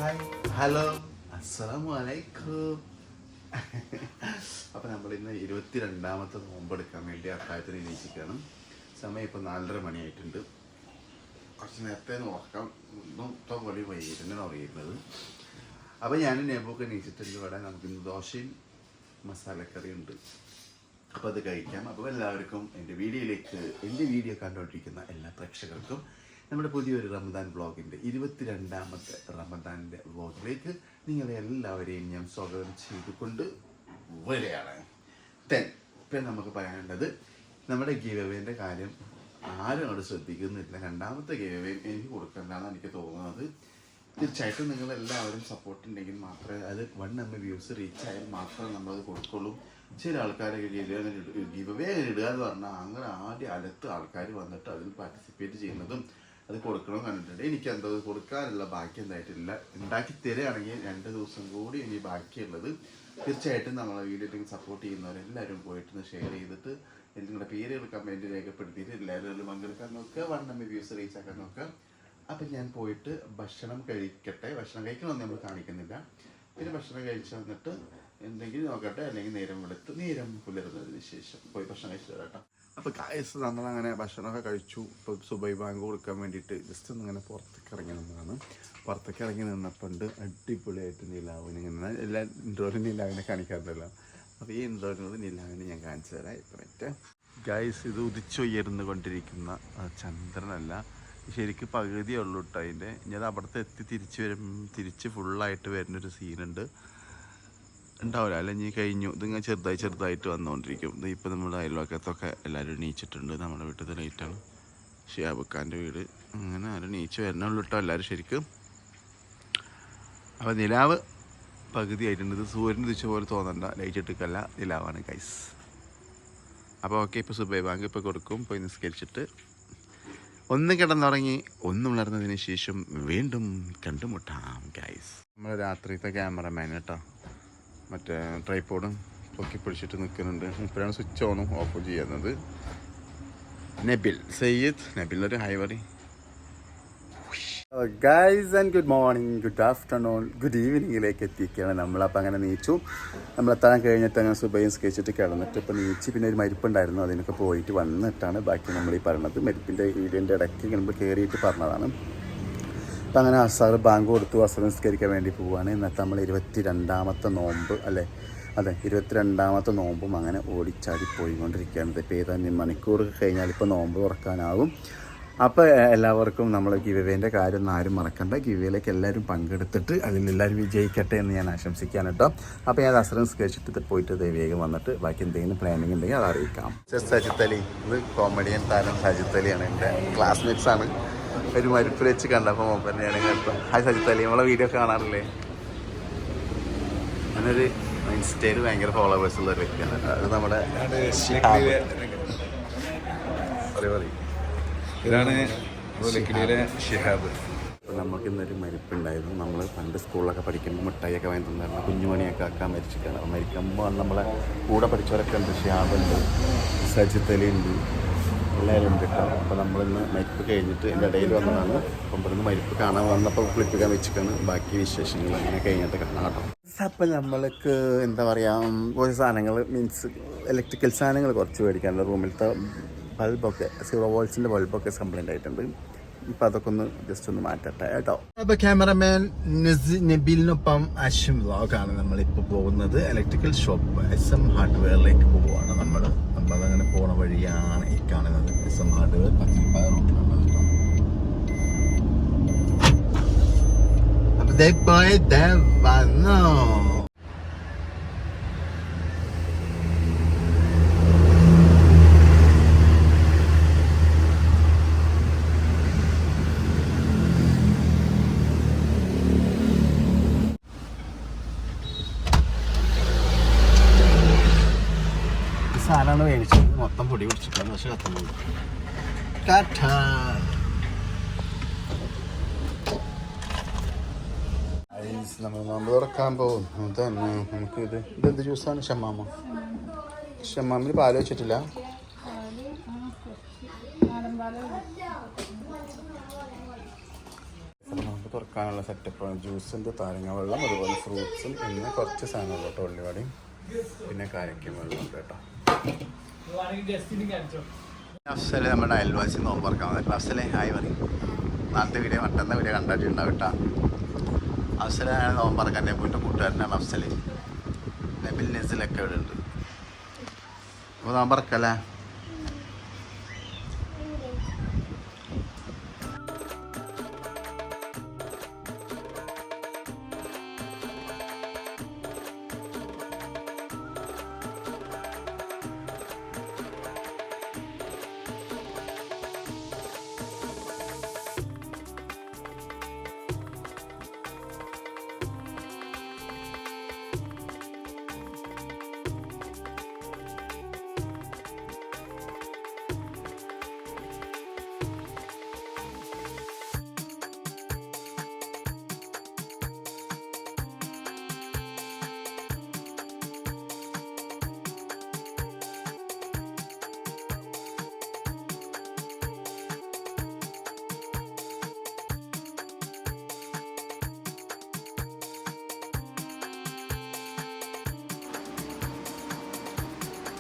Hi hello അസ്സലാമു അലൈക്കും. അപ്പോൾ നമ്മളിന്ന് 22ാമത്തെ നോമ്പെടുക്കാൻ വേണ്ടി അത്താഴത്തിന് എണീച്ചിരിക്കുകയാണ്. സമയം ഇപ്പോൾ 4:30 മണിയായിട്ടുണ്ട്. കുറച്ച് നേരത്തെ നോക്കാം, ഇപ്പോൾ പൊടി വൈകിട്ടാണ് ഉറങ്ങിയിരുന്നത്. അപ്പോൾ ഞാൻ നെബൊക്കെ എണീച്ചിട്ടുണ്ട്. ഇവിടെ നമുക്കിന്ന് ദോശയും മസാലക്കറി ഉണ്ട്, അപ്പോൾ അത് കഴിക്കാം. അപ്പോൾ എല്ലാവർക്കും എൻ്റെ വീഡിയോ കണ്ടുകൊണ്ടിരിക്കുന്ന എല്ലാ പ്രേക്ഷകർക്കും നമ്മുടെ പുതിയൊരു റമദാൻ വ്ളോഗിൻ്റെ 22ാമത്തെ റമദാൻ്റെ വ്ളോഗിലേക്ക് നിങ്ങളെ എല്ലാവരെയും ഞാൻ സ്വാഗതം ചെയ്തുകൊണ്ട് വരികയാണ്. ഇപ്പം നമുക്ക് പറയാനുള്ളത് നമ്മുടെ ഗിവ് അവേൻ്റെ കാര്യം ആരും അവിടെ ശ്രദ്ധിക്കുന്നില്ല. 2ാമത്തെ ഗിവ് അവേ എനിക്ക് കൊടുക്കേണ്ടതാണ് എനിക്ക് തോന്നുന്നത്. തീർച്ചയായിട്ടും നിങ്ങളെല്ലാവരും സപ്പോർട്ട് ഉണ്ടെങ്കിൽ മാത്രമേ അത് 1 MB വ്യൂസ് റീച്ച് ആയാൽ മാത്രമേ നമ്മളത് കൊടുക്കുള്ളൂ. ചില ആൾക്കാരൊക്കെ ഗിവ് അവേ ഇടുക എന്ന് പറഞ്ഞാൽ അങ്ങനെ ആദ്യം അടുത്ത് ആൾക്കാർ വന്നിട്ട് അതിൽ പാർട്ടിസിപ്പേറ്റ് ചെയ്യുന്നതും അത് കൊടുക്കണമെന്ന് കണ്ടിട്ടുണ്ട്. എനിക്ക് എന്തോ കൊടുക്കാനുള്ള ബാക്കി എന്തായിട്ടില്ല. ഉണ്ടാക്കി തരികയാണെങ്കിൽ 2 ദിവസം കൂടി ഇനി ബാക്കിയുള്ളത്. തീർച്ചയായിട്ടും നമ്മളെ വീഡിയോ സപ്പോർട്ട് ചെയ്യുന്നവരെല്ലാവരും പോയിട്ട് ഷെയർ ചെയ്തിട്ട് നിങ്ങളുടെ പേരുകൾ കമൻറ്റ് രേഖപ്പെടുത്തിയിട്ട് എല്ലാവരും പങ്കെടുക്കാൻ നോക്കുക. 1 MB വ്യൂസ് റീച്ച് ആക്കാൻ നോക്കുക. അപ്പം ഞാൻ പോയിട്ട് ഭക്ഷണം കഴിക്കട്ടെ. ഭക്ഷണം കഴിക്കണമെന്ന് നമ്മൾ കാണിക്കുന്നില്ല. പിന്നെ ഭക്ഷണം കഴിച്ച് വന്നിട്ട് എന്തെങ്കിലും നോക്കട്ടെ, അല്ലെങ്കിൽ നേരം പുലരുന്നതിന് ശേഷം പോയി ഭക്ഷണം കഴിച്ചു തരാം. അപ്പോൾ കായസ് നമ്മളങ്ങനെ ഭക്ഷണമൊക്കെ കഴിച്ചു. ഇപ്പോൾ സുബൈ ബാങ്ക് കൊടുക്കാൻ വേണ്ടിയിട്ട് ജസ്റ്റ് ഒന്നിങ്ങനെ പുറത്തേക്ക് ഇറങ്ങി നിന്നതാണ്. പുറത്തേക്ക് ഇറങ്ങി നിന്നപ്പോൾ അടിപൊളിയായിട്ട് നിലാവിനെ ഇങ്ങനെ എല്ലാ ഇൻട്രോയിലും നിലാവിനെ കാണിക്കാറുണ്ടല്ലോ. അപ്പോൾ ഈ ഇൻട്രോയിനോട് നിലാവിനെ ഞാൻ കാണിച്ചു തരാം. ഇപ്പോൾ മറ്റേ ഗൈസ് ഇത് ഉദിച്ചുയർന്നു കൊണ്ടിരിക്കുന്ന ചന്ദ്രനല്ല, ശരിക്കും പകുതിയേ ഉള്ളൂ കേട്ടോ അതിൻ്റെ. ഞാൻ അവിടുത്തെ തിരിച്ച് ഫുള്ളായിട്ട് വരുന്നൊരു സീനുണ്ട് ഉണ്ടാവില്ല, അല്ല ഇനി കഴിഞ്ഞു. ഇതിങ്ങനെ ചെറുതായിട്ട് വന്നുകൊണ്ടിരിക്കും. ഇത് ഇപ്പോൾ നമ്മുടെ അയൽവക്കത്തൊക്കെ എല്ലാവരും എണീച്ചിട്ടുണ്ട്. നമ്മുടെ വീട്ടിൽ ലൈറ്റാണ്, ഷിയാബുക്കാൻ്റെ വീട്. അങ്ങനെ ആരും എണീച്ച് വരണുള്ളൂ കേട്ടോ എല്ലാവരും ശരിക്കും. അപ്പോൾ നിലാവ് പകുതി ആയിട്ടുണ്ട്. ഇത് സൂര്യൻ ഉദിച്ച പോലെ തോന്നണ്ട, ലൈറ്റ് ഇട്ടിക്കല്ല, നിലാവാണ് ഗൈസ്. അപ്പോൾ ഓക്കെ, ഇപ്പോൾ സുബൈ ബാങ്ക് ഇപ്പോൾ കൊടുക്കും. പോയി നിസ്കരിച്ചിട്ട് ഒന്ന് കിടന്നുറങ്ങി ഒന്ന് ഉണർന്നതിന് ശേഷം വീണ്ടും കണ്ടുമുട്ടാം ഗൈസ്. നമ്മൾ രാത്രിത്തെ ക്യാമറമാൻ കേട്ടോ, മറ്റേ ട്രൈപോഡും പൊക്കി പിടിച്ചിട്ട് നിൽക്കുന്നുണ്ട്. ഇപ്പോഴാണ് സ്വിച്ച് ഓണും ഓഫും ചെയ്യുന്നത്. നബിൽ സയ്യിദ്, നബിലൊരു ഹൈ പറ. Guys and good morning, good afternoon, good ഈവനിങ്ങിലേക്ക് എത്തിക്കുകയാണ് നമ്മളപ്പോൾ. അങ്ങനെ നീച്ചു. നമ്മളെത്താൻ കഴിഞ്ഞിട്ട് അങ്ങനെ സുബൈയും സ്കെച്ചിട്ട് കിടന്നിട്ട് ഇപ്പോൾ നീച്ച്. പിന്നെ ഒരു മരിപ്പുണ്ടായിരുന്നു, അതിനൊക്കെ പോയിട്ട് വന്നിട്ടാണ് ബാക്കി നമ്മൾ ഈ പറഞ്ഞത്. മരിപ്പിൻ്റെ വീഡിയോൻ്റെ ഇടയ്ക്ക് നമ്മൾ കയറിയിട്ട് പറഞ്ഞതാണ്. അപ്പം അങ്ങനെ അസാർ ബാങ്ക് കൊടുത്തു, അസർ നിസ്കരിക്കാൻ വേണ്ടി പോവുകയാണ്. ഇന്നത്തെ നമ്മൾ 22ാമത്തെ നോമ്പ് അല്ലേ? അതെ, 22ാമത്തെ നോമ്പും അങ്ങനെ ഓടിച്ചാടി പോയിക്കൊണ്ടിരിക്കുകയാണ്. ഇപ്പോൾ ഏതാനും മണിക്കൂർ കഴിഞ്ഞാൽ ഇപ്പോൾ നോമ്പ് തുറക്കാനാവും. അപ്പോൾ എല്ലാവർക്കും നമ്മൾ ഗിവേൻ്റെ കാര്യം ഒന്നും ആരും മറക്കണ്ട. ഗിവേയിലേക്ക് എല്ലാവരും പങ്കെടുത്തിട്ട് അതിലെല്ലാവരും വിജയിക്കട്ടെ എന്ന് ഞാൻ ആശംസിക്കുകയാണ് കേട്ടോ. അപ്പോൾ ഞാൻ അസർ നിസ്കരിച്ചിട്ട് പോയിട്ട് വേഗം വന്നിട്ട് ബാക്കി എന്തെങ്കിലും പ്ലാനിങ് ഉണ്ടെങ്കിൽ അത് അറിയിക്കാം. സജിത്ത് അലി, ഇത് കോമഡിയൻ താരം സജിത്ത് അലിയാണ്, എൻ്റെ ക്ലാസ്മേറ്റ്സ് ആണ്. ഒരു മരിപ്പിൽ വെച്ച് കണ്ടപ്പോൾ മൊബൈലിനെയാണ് കേട്ടോ. ഹായ് സജിത്ത് അലി, നമ്മളെ വീഡിയോ കാണാറില്ലേ? ഞാനൊരു ഇൻസ്റ്റയിൽ ഭയങ്കര ഫോളോവേഴ്സ് ഉള്ള ഒരു വ്യക്തിയാണ്. അത് നമ്മുടെ ഇതാണ് ഷിഹാബ്. അപ്പോൾ നമുക്കിന്നൊരു മരിപ്പുണ്ടായിരുന്നു. നമ്മൾ പണ്ട് സ്കൂളിലൊക്കെ പഠിക്കുമ്പോൾ മിഠായിയൊക്കെ വാങ്ങി തന്നായിരുന്നു. കുഞ്ഞുമണിയൊക്കെ ആക്കാൻ മരിച്ചിട്ടാണ്. അപ്പോൾ മരിക്കുമ്പോൾ നമ്മളെ കൂടെ പഠിച്ചവരൊക്കെ ഉണ്ട്. ഷിഹാബുണ്ട്, സജിത്ത് അലി ഉണ്ട്, എല്ലാവരും ഉണ്ട് കേട്ടോ. അപ്പോൾ നമ്മളിന്ന് മരിപ്പ് കഴിഞ്ഞിട്ട് എൻ്റെ ഇടയിൽ വന്നതാണ്. അപ്പം ഇവിടുന്ന് മരിപ്പ് കാണാൻ വന്നപ്പോൾ ക്ലിപ്പിക്കാൻ വെച്ചിട്ടാണ്. ബാക്കി വിശേഷങ്ങൾ അങ്ങനെ കഴിഞ്ഞിട്ട് കാണാം കേട്ടോ. അപ്പം നമ്മൾക്ക് എന്താ പറയുക, കുറച്ച് സാധനങ്ങൾ മീൻസ് ഇലക്ട്രിക്കൽ സാധനങ്ങൾ കുറച്ച് മേടിക്കാനുണ്ട്. റൂമിലത്തെ ബൾബൊക്കെ 0 വോൾട്ട്സിൻ്റെ ബൾബൊക്കെ കംപ്ലൈൻ്റ് ആയിട്ടുണ്ട്. ഇപ്പം അതൊക്കെ ഒന്ന് ജസ്റ്റ് ഒന്ന് മാറ്റട്ടെ കേട്ടോ. അപ്പോൾ ക്യാമറമാൻ നബീലിനൊപ്പം അശ്വിൻ വ്ളോഗാണ് നമ്മളിപ്പോൾ പോകുന്നത്. ഇലക്ട്രിക്കൽ ഷോപ്പ് SM ഹാർഡ്വെയറിലേക്ക് പോവുകയാണ് നമ്മൾ. നമ്മളതങ്ങനെ പോണ വഴിയാണ് ഈ കാണുന്നത്. SM ഹാർഡ്വെയർ പത്തിരിപ്പായ റോഡിലാണ് കേട്ടോ. അപ്പോൾ വന്നോ. സാധനമാണ് മേടിച്ചത്. മൊത്തം പൊടി പിടിച്ചിട്ടാണ്, പക്ഷെ കത്തുന്നുണ്ട്. നമ്മൾ നോമ്പ് തുറക്കാൻ പോകും. തന്നെ നമുക്ക് ഇതെന്ത് ജ്യൂസാണ്? ഷമ്മാമിൽ പാല് വെച്ചിട്ടില്ല. നോമ്പ് തുറക്കാനുള്ള സെറ്റപ്പാണ്. ജ്യൂസിൻ്റെ താരങ്ങ വെള്ളം, അതുപോലെ ഫ്രൂട്ട്സും, പിന്നെ കുറച്ച് സാധനങ്ങൾ കേട്ടോ, ഉള്ളിവടയും പിന്നെ കാരക്കും വെള്ളം ഉണ്ട് കേട്ടോ. അഫ്സല് നമ്മുടെ അയൽവാസി നോമ്പ് തുറക്കാൻ വന്നിട്ട് അഫ്സലെ ഹായ് പറയും. നാളത്തെ വീഡിയോ മറ്റന്ന വീഡിയോ കണ്ടിട്ടുണ്ടാവും കേട്ടോ. അഫ്സലാണ് നോമ്പ് തുറക്കാൻ ഞാൻ പോയിട്ട് കൂട്ടുകാരനാണ് അഫ്സല്. നബിൽ നസിലൊക്കെ ഇവിടെ ഉണ്ട്. അപ്പോൾ നോമ്പ് തുറക്കല്ലേ?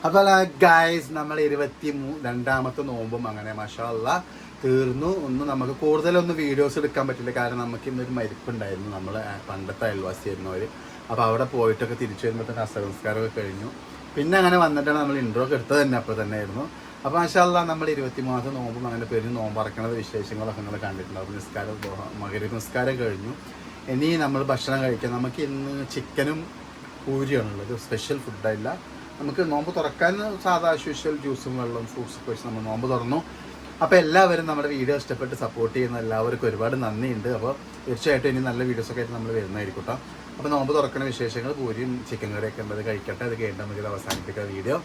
അപ്പോൾ ഗൈസ് നമ്മൾ 22ാമത്തെ നോമ്പും അങ്ങനെ മാഷാ അല്ലാഹ് തീർന്നു. ഒന്നും നമുക്ക് കൂടുതലൊന്നും വീഡിയോസ് എടുക്കാൻ പറ്റില്ല, കാരണം നമുക്ക് ഇന്നൊരു മരിപ്പുണ്ടായിരുന്നു. നമ്മൾ പണ്ടത്തെ അയൽവാസിയായിരുന്നു അവർ. അപ്പോൾ അവിടെ പോയിട്ടൊക്കെ തിരിച്ചു വരുമ്പോഴത്തേക്ക് അസംസ്കാരമൊക്കെ കഴിഞ്ഞു. പിന്നെ അങ്ങനെ വന്നിട്ടാണ് നമ്മൾ ഇൻട്രോ ഒക്കെ എടുത്തത് തന്നെ അപ്പോൾ തന്നെ ആയിരുന്നു. അപ്പോൾ മാഷാ അല്ലാഹ് നമ്മൾ 23 നോമ്പും അങ്ങനെ പേര് നോമ്പറക്കണ വിശേഷങ്ങളൊക്കെ നിങ്ങൾ കണ്ടിട്ടുണ്ടാവും. നിസ്കാരം മഗ്‌രിബ് നിസ്കാരം കഴിഞ്ഞു. ഇനി നമ്മൾ ഭക്ഷണം കഴിക്കാം. നമുക്ക് ഇന്ന് ചിക്കനും പൂരിയാണുള്ളത്, സ്പെഷ്യൽ ഫുഡായില്ല. നമുക്ക് നോമ്പ് തുറക്കാൻ സാധാ യൂഷ്വൽ ജ്യൂസും വെള്ളവും ഫ്രൂട്ട്സൊക്കെ വെച്ച് നമ്മൾ നോമ്പ് തുറന്നു. അപ്പോൾ എല്ലാവരും നമ്മുടെ വീഡിയോ ഇഷ്ടപ്പെട്ട് സപ്പോർട്ട് ചെയ്യുന്ന എല്ലാവർക്കും ഒരുപാട് നന്ദിയുണ്ട്. അപ്പോൾ തീർച്ചയായിട്ടും ഇനി നല്ല വീഡിയോസൊക്കെ ആയിട്ട് നമ്മൾ വരുന്നതായിരിക്കും കേട്ടോ. അപ്പോൾ നോമ്പ് തുറക്കുന്ന വിശേഷങ്ങൾ പൂരിയും ചിക്കൻ കറിയൊക്കെ ഉള്ളത് കഴിക്കട്ടെ. അത് കഴിഞ്ഞിട്ട് നമുക്ക് അവസാനിപ്പിക്കാം വീഡിയോ.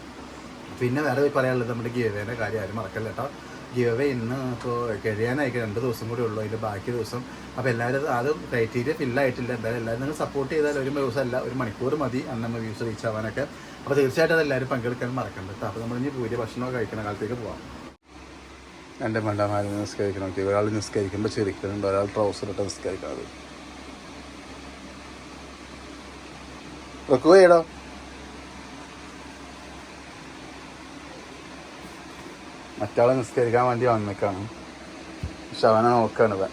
പിന്നെ വേറെ പറയാനുള്ളത് നമ്മുടെ ഗിവേൻ്റെ കാര്യം ആരും മറക്കല്ല കേട്ടോ. ഗിവേ ഇന്ന് ഇപ്പോൾ കഴിയാനായിരിക്കും 2 ദിവസം കൂടി ഉള്ളൂ, അതിൻ്റെ ബാക്കി ദിവസം. അപ്പോൾ എല്ലാവരും അത് ക്രൈറ്റീരിയ ഫില്ലായിട്ടില്ല. എന്തായാലും എല്ലാവരും നിങ്ങൾ സപ്പോർട്ട് ചെയ്താൽ ഒരു ദിവസമല്ല, 1 മണിക്കൂർ മതി അന്ന് നമ്മൾ വ്യൂസ് റീച്ച് ആവാനൊക്കെ. അപ്പോൾ തീർച്ചയായിട്ടും അതെല്ലാവരും പങ്കെടുക്കാൻ മറക്കണ്ട കേട്ടോ. അപ്പോൾ നമ്മൾ ഇനി പൂരി ഭക്ഷണമൊക്കെ കഴിക്കുന്ന കാലത്തേക്ക് പോകാം. എൻ്റെ മണ്ടന്മാർ നിസ്കരിക്കണം. ഒരാൾ നിസ്കരിക്കുമ്പോൾ ചെറിക്കുന്നുണ്ട്, ഒരാൾ ട്രൗസർ ഇട്ട് നിസ്കരിക്കുന്നത്. ചെയ്യടോ. മറ്റാളെ നിസ്കരിക്കാൻ വേണ്ടി വന്നേക്കാണ്, പക്ഷെ അവനെ നോക്കാണ് ഇവൻ.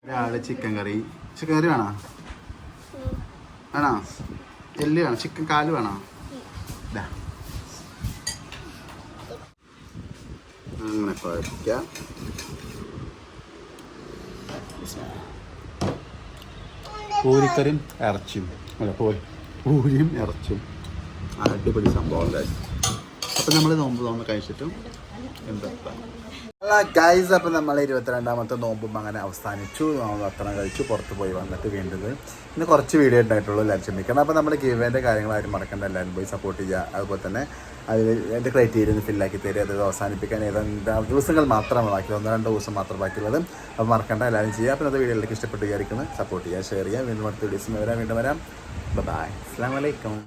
ഒരാള് ചിക്കൻ കറി വേണോ? വേണോ? എല്ല് വേണോ? ചിക്കൻ കാല് വേണോ? അങ്ങനെ കുഴക്കാം. പൂരിക്കറിയും ഇറച്ചിയും അല്ല പൂരിയും ഇറച്ചിയും അടിപൊളി സംഭവം ഗൈസ്. അപ്പം നമ്മൾ നോമ്പ് കഴിച്ചിട്ടും എന്താ ഗൈസ്. അപ്പം നമ്മൾ 22ാമത്തെ നോമ്പും അങ്ങനെ അവസാനിച്ചു. ഭക്ഷണം കഴിച്ചു പുറത്ത് പോയി വന്നിട്ട് വീണ്ടും ഇന്ന് കുറച്ച് വീഡിയോ ഉണ്ടായിട്ടുള്ളൂ, എല്ലാവരും ക്ഷമിക്കണം. അപ്പോൾ നമ്മുടെ ഗിവേൻ്റെ കാര്യങ്ങൾ ആരും മറക്കണ്ട, എല്ലാവരും പോയി സപ്പോർട്ട് ചെയ്യുക. അതുപോലെ തന്നെ അതിൽ എൻ്റെ ക്രൈറ്റീരിയ ഒന്ന് ഫില്ലാക്കി തരിക. അത് അവസാനിപ്പിക്കാൻ ദിവസങ്ങൾ മാത്രമാണ് ബാക്കി, 1-2 ദിവസം മാത്രം ബാക്കിയുള്ളത്. അപ്പോൾ മറക്കണ്ട, എല്ലാവരും ചെയ്യുക. അപ്പോൾ അത് വീഡിയോയിലേക്ക് ഇഷ്ടപ്പെട്ട് വിചാരിക്കുന്നത് സപ്പോർട്ട് ചെയ്യുക, ഷെയർ ചെയ്യുക. വീണ്ടും അടുത്ത വീഡിയോസിന് വീണ്ടും വരാം. ബൈ, അസ്സലാമു അലൈക്കും.